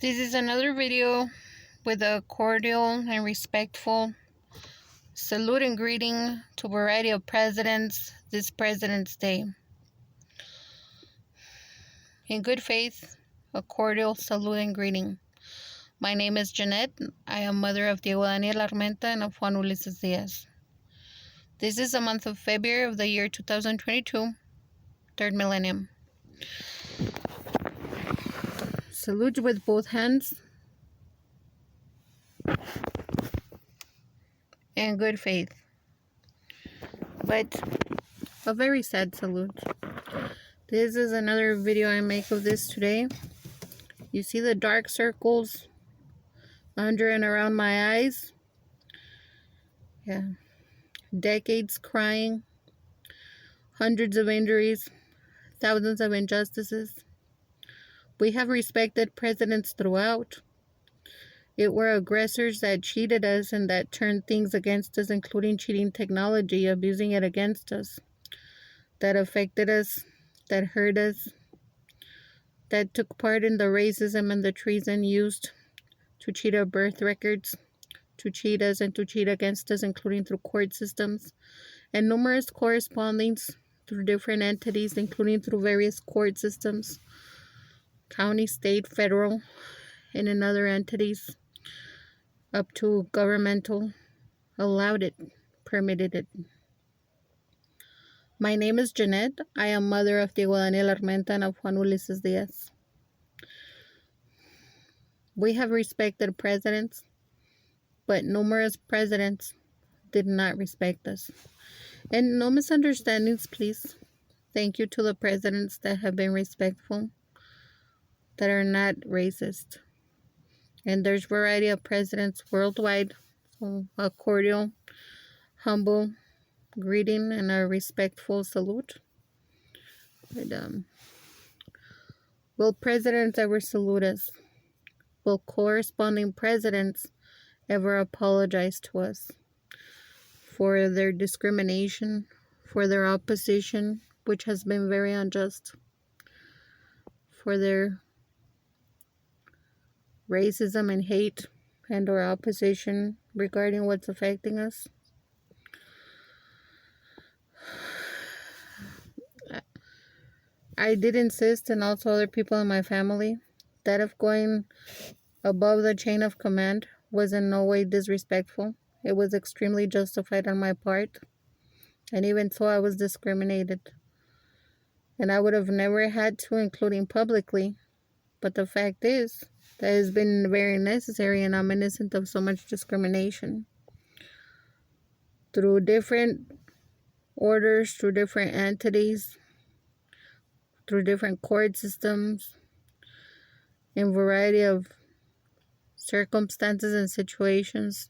This is another video with a cordial and respectful salute and greeting to a variety of presidents this President's Day. In good faith, a cordial salute and greeting. My name is Jeanette. I am mother of Diego Daniel Armenta and of Juan Ulises Diaz. This is the month of February of the year 2022, third millennium. Salute with both hands. And good faith. But a very sad salute. This is another video I make of this today. You see the dark circles under and around my eyes? Yeah. Decades crying. Hundreds of injuries. Thousands of injustices. We have respected presidents throughout. It were aggressors that cheated us and that turned things against us, including cheating technology, abusing it against us, that affected us, that hurt us, that took part in the racism and the treason used to cheat our birth records, to cheat us and to cheat against us, including through court systems, and numerous correspondings through different entities, including through various court systems, county, state, federal, and in other entities, up to governmental, allowed it, permitted it. My name is Jeanette. I am mother of Diego Daniel Armenta and of Juan Ulises Diaz. We have respected presidents, but numerous presidents did not respect us. And no misunderstandings, please. Thank you to the presidents that have been respectful, that are not racist. And there's a variety of presidents worldwide. So a cordial, humble greeting and a respectful salute. And, will presidents ever salute us? Will corresponding presidents ever apologize to us for their discrimination, for their opposition, which has been very unjust, for their racism and hate and or opposition regarding what's affecting us? I did insist, and also other people in my family, that of going above the chain of command was in no way disrespectful. It was extremely justified on my part, and even so I was discriminated. And I would have never had to, including publicly, but the fact is that has been very necessary, and I'm innocent of so much discrimination. Through different orders, through different entities, through different court systems, in a variety of circumstances and situations,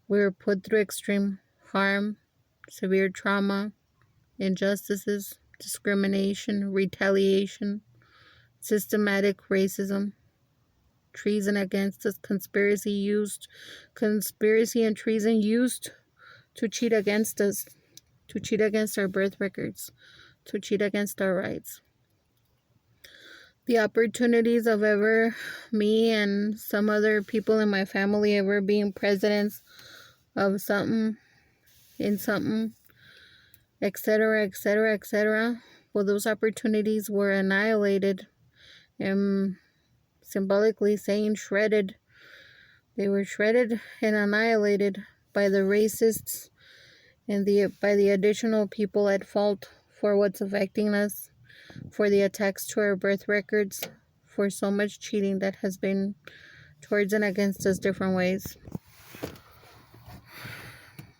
we were put through extreme harm, severe trauma, injustices, discrimination, retaliation, systematic racism, treason against us, conspiracy and treason used to cheat against us, to cheat against our birth records, to cheat against our rights. The opportunities of ever me and some other people in my family ever being presidents of something, in something, etc., etc., etc. Well, those opportunities were annihilated, and symbolically saying shredded. They were shredded and annihilated by the racists and by the additional people at fault for what's affecting us, for the attacks to our birth records, for so much cheating that has been towards and against us different ways.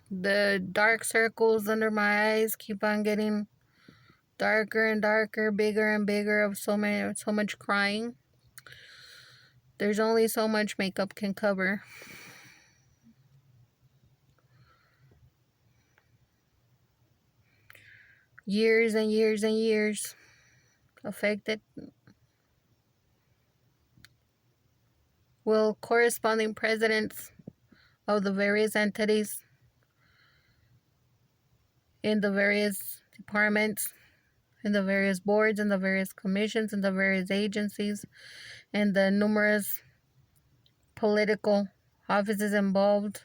The dark circles under my eyes keep on getting darker and darker, bigger and bigger, of so much crying. There's only so much makeup can cover. Years and years and years affected. Will corresponding presidents of the various entities in the various departments in the various boards and the various commissions and the various agencies and the numerous political offices involved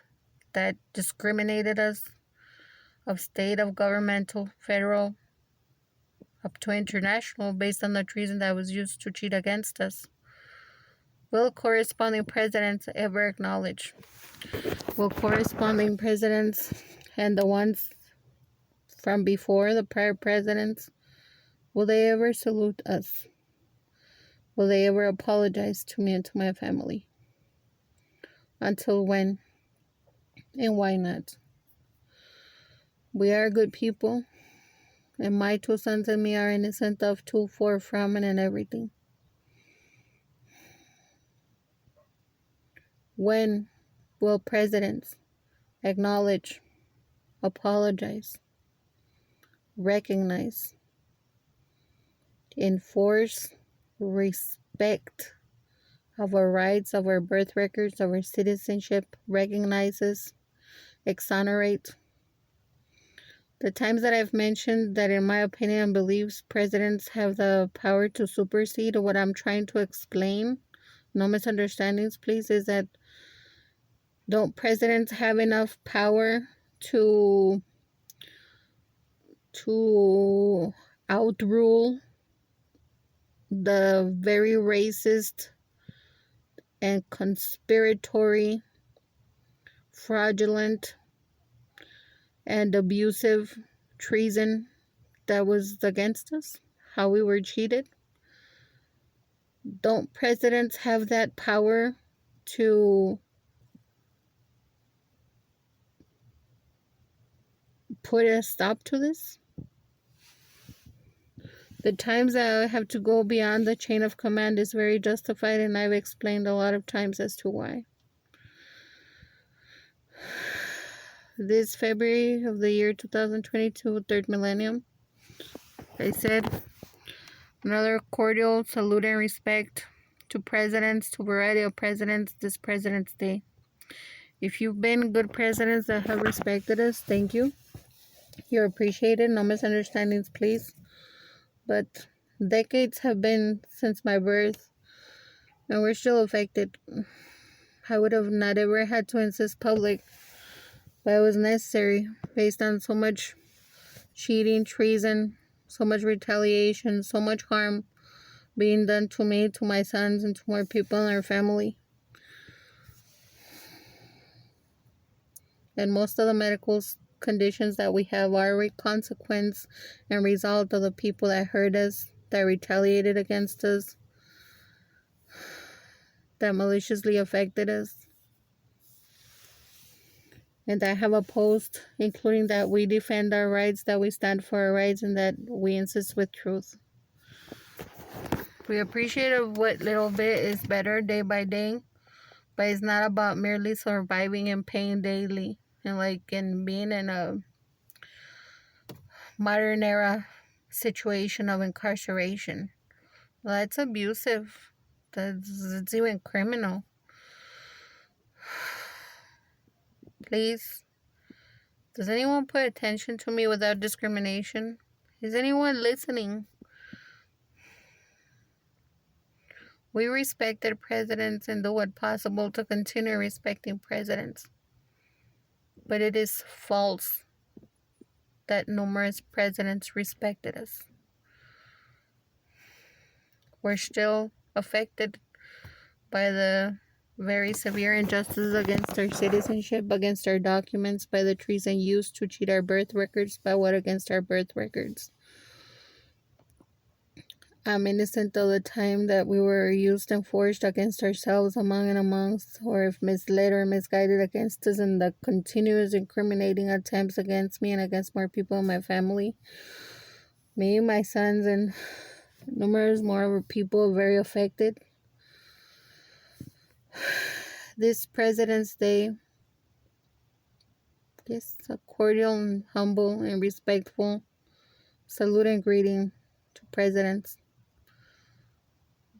that discriminated us, of state, of governmental, federal, up to international, based on the treason that was used to cheat against us. Will corresponding presidents ever acknowledge? Will corresponding presidents and the ones from before, the prior presidents, will they ever salute us? Will they ever apologize to me and to my family? Until when? And why not? We are good people, and my two sons and me are innocent of, to, for, from, and everything. When will presidents acknowledge, apologize, recognize, enforce respect of our rights, of our birth records, of our citizenship, recognizes, exonerate? The times that I've mentioned that, in my opinion and beliefs, presidents have the power to supersede, what I'm trying to explain, no misunderstandings please, is that don't presidents have enough power to outrule the very racist and conspiratory, fraudulent, and abusive treason that was against us, how we were cheated? Don't presidents have that power to put a stop to this? The times that I have to go beyond the chain of command is very justified, and I've explained a lot of times as to why. This February of the year 2022, third millennium, I said, another cordial salute and respect to presidents, to a variety of presidents this President's Day. If you've been good presidents that have respected us, thank you. You're appreciated. No misunderstandings, please. But decades have been since my birth, and we're still affected. I would have not ever had to insist public, but it was necessary based on so much cheating, treason, so much retaliation, so much harm being done to me, to my sons, and to more people in our family. And most of the medical conditions that we have are a consequence and result of the people that hurt us, that retaliated against us, that maliciously affected us, and that have opposed, including that we defend our rights, that we stand for our rights, and that we insist with truth. We appreciate what little bit is better day by day, but it's not about merely surviving in pain daily and being in a modern era situation of incarceration. That's abusive. That's even criminal. Please, does anyone pay attention to me without discrimination? Is anyone listening? We respected presidents and do what possible to continue respecting presidents. But it is false that numerous presidents respected us. We're still affected by the very severe injustices against our citizenship, against our documents, by the treason used to cheat our birth records, by what against our birth records. I'm innocent of the time that we were used and forged against ourselves, among and amongst, or if misled or misguided against us, and the continuous incriminating attempts against me and against more people in my family. Me, my sons, and numerous more people very affected. This President's Day, yes, a cordial and humble and respectful salute and greeting to presidents.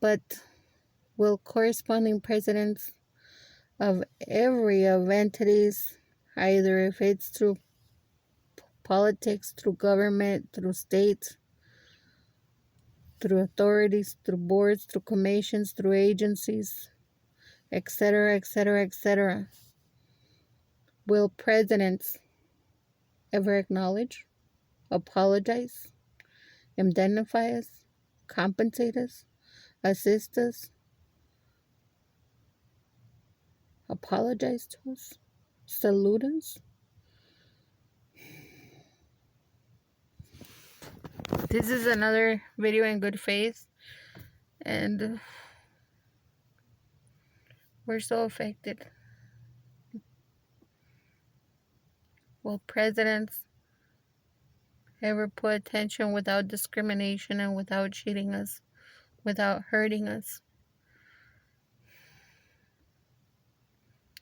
But will corresponding presidents of every of entities, either if it's through politics, through government, through state, through authorities, through boards, through commissions, through agencies, etc., etc., etc. Will presidents ever acknowledge, apologize, indemnify us, compensate us, assist us, apologize to us, salute us? This is another video in good faith, and we're so affected. Will presidents ever put attention without discrimination and without cheating us, without hurting us,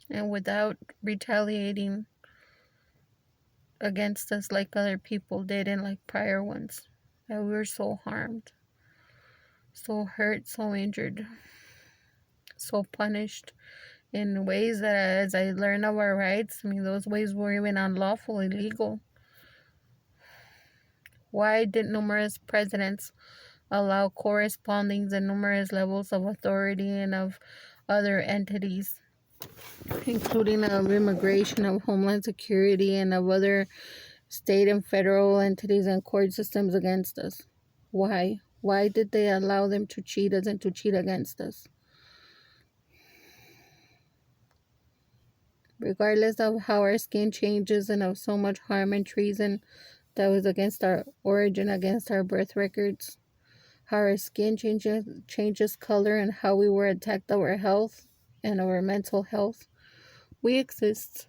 and without retaliating against us like other people did and like prior ones? That we were so harmed, so hurt, so injured, so punished in ways that, as I learned of our rights, I mean, those ways were even unlawful, illegal. Why did numerous presidents allow correspondings and numerous levels of authority and of other entities, including of immigration, of homeland security, and of other state and federal entities and court systems against us? Why? Why did they allow them to cheat us and to cheat against us? Regardless of how our skin changes and of so much harm and treason that was against our origin, against our birth records, how our skin changes color, and how we were attacked of our health and our mental health, we exist.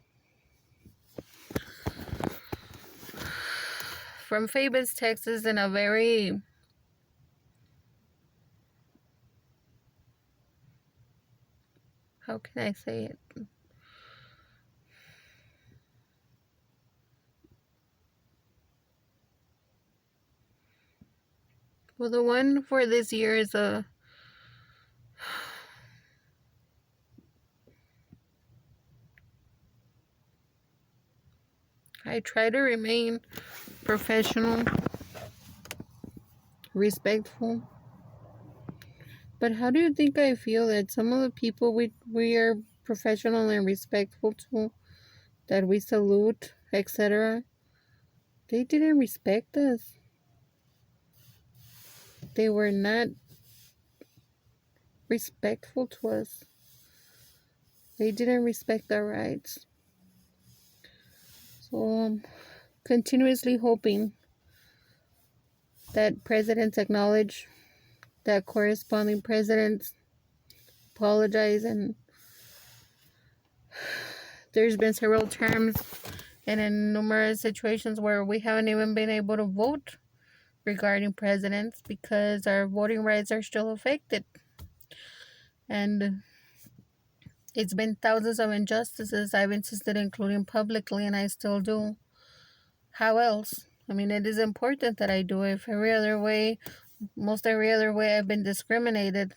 From Phoebus, Texas, in a very how can I say it? Well, the one for this year is I try to remain professional, respectful. But how do you think I feel that some of the people we are professional and respectful to, that we salute, etc., they didn't respect us. They were not respectful to us. They didn't respect our rights. So I'm continuously hoping that presidents acknowledge, that corresponding presidents apologize, and there's been several terms and in numerous situations where we haven't even been able to vote regarding presidents because our voting rights are still affected. And it's been thousands of injustices I've insisted including publicly, and I still do. How else? I mean, it is important that I do. If most every other way I've been discriminated,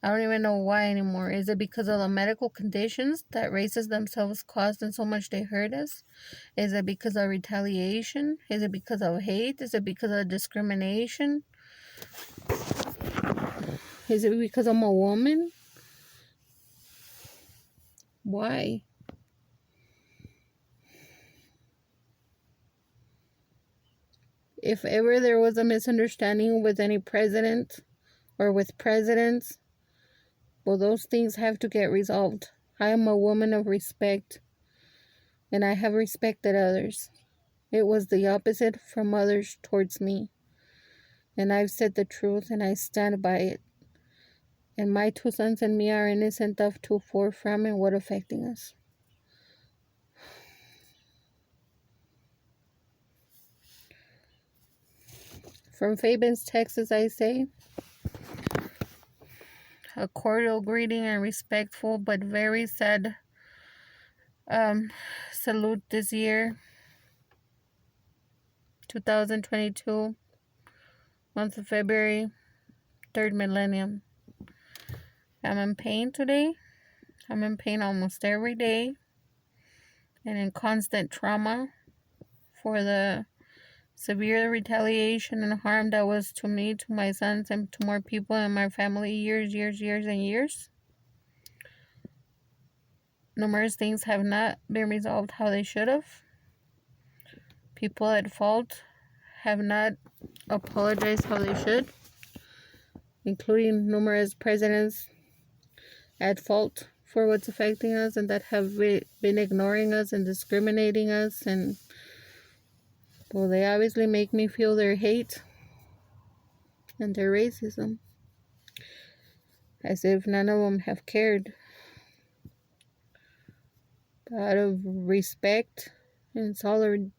I don't even know why anymore. Is it because of the medical conditions that races themselves caused and so much they hurt us? Is it because of retaliation? Is it because of hate? Is it because of discrimination? Is it because I'm a woman? Why? If ever there was a misunderstanding with any president or with presidents, well, those things have to get resolved. I am a woman of respect, and I have respected others. It was the opposite from others towards me. And I've said the truth, and I stand by it. And my two sons and me are innocent of 2-4 from and what affecting us. From Fabens, Texas, I say, a cordial greeting and respectful but very sad salute this year, 2022, month of February, 3rd millennium. I'm in pain today. I'm in pain almost every day and in constant trauma for the severe retaliation and harm that was to me, to my sons, and to more people in my family years, and years. Numerous things have not been resolved how they should have. People at fault have not apologized how they should, including numerous presidents at fault for what's affecting us and that have been ignoring us and discriminating us. And well, they obviously make me feel their hate and their racism, as if none of them have cared. Out of respect and solidarity,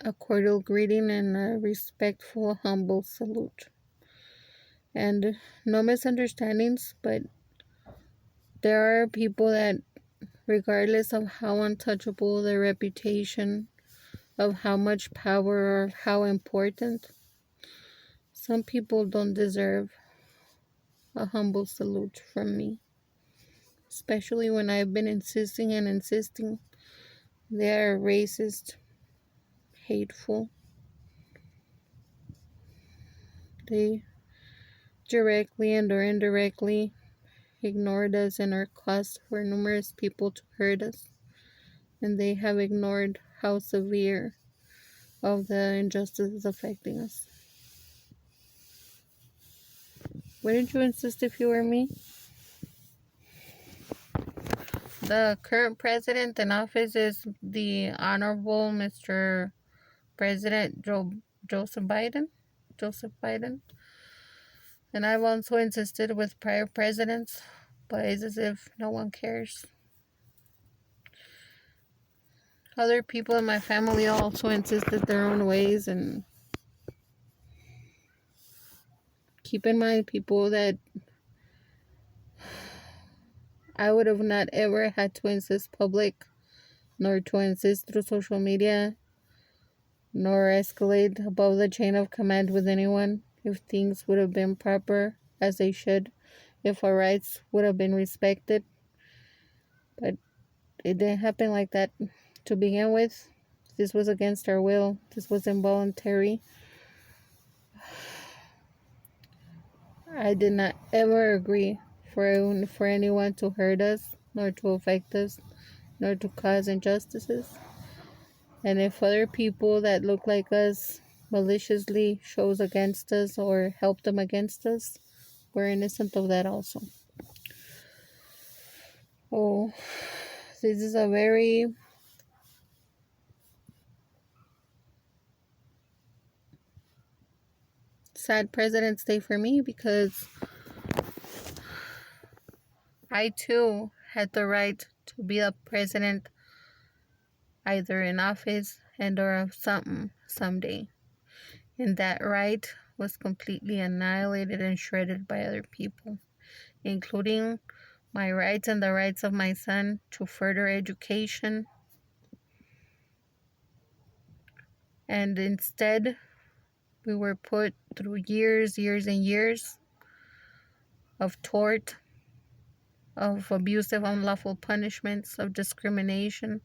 a cordial greeting and a respectful, humble salute. And no misunderstandings, but there are people that, regardless of how untouchable their reputation, of how much power or how important, some people don't deserve a humble salute from me. Especially when I've been insisting and insisting. They are racist, hateful. They directly and or indirectly ignored us and our caused for numerous people to hurt us. And they have ignored how severe of the injustices affecting us. Wouldn't you insist if you were me? The current president in office is the Honorable Mr. President Joseph Biden. And I've also insisted with prior presidents, but it's as if no one cares. Other people in my family also insisted their own ways, and keep in mind, people, that I would have not ever had to insist public, nor to insist through social media, nor escalate above the chain of command with anyone if things would have been proper as they should, if our rights would have been respected. But it didn't happen like that to begin with. This was against our will. This was involuntary. I did not ever agree for anyone to hurt us, nor to affect us, nor to cause injustices. And if other people that look like us maliciously shows against us or help them against us, we're innocent of that also. Oh, this is a very sad President's Day for me, because I too had the right to be a president, either in office and or of something someday. And that right was completely annihilated and shredded by other people, including my rights and the rights of my son to further education. And instead, we were put through years and years of tort, of abusive, unlawful punishments, of discrimination,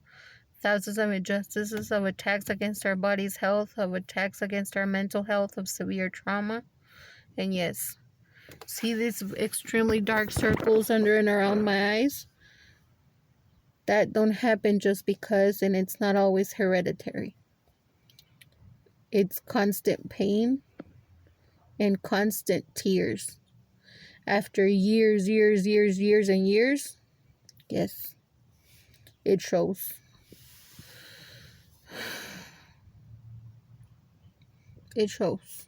thousands of injustices, of attacks against our body's health, of attacks against our mental health, of severe trauma. And yes, see these extremely dark circles under and around my eyes? That don't happen just because, and it's not always hereditary. It's constant pain and constant tears. After years and years, yes, it shows. It shows.